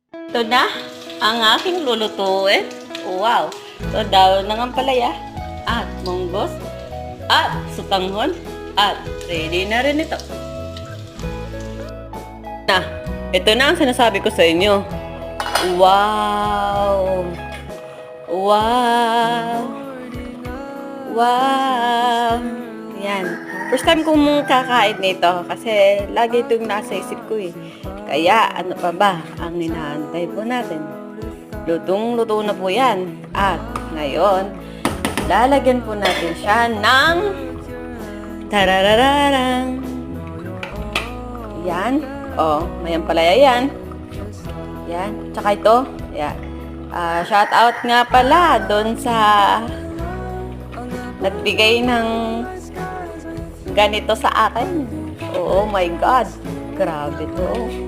Ito na ang aking lulutuin. Wow! Ito daw ng ampalaya at munggos at sutanghon at ready na rin ito. Ito na ang sinasabi ko sa inyo. Wow! Wow! Wow! Yan. First time kong kakain nito kasi lagi itong nasa isip ko eh. Kaya ano pa ba ang inaantay po natin? Lutong-luto na po yan. At ngayon, lalagyan po natin siya ng tararararang. Yan. Oh, may ampalaya yan. Yan. Tsaka ito. Yan. Shout out nga pala doon sa nagbigay ng ganito sa akin. Oh my God. Grabe to.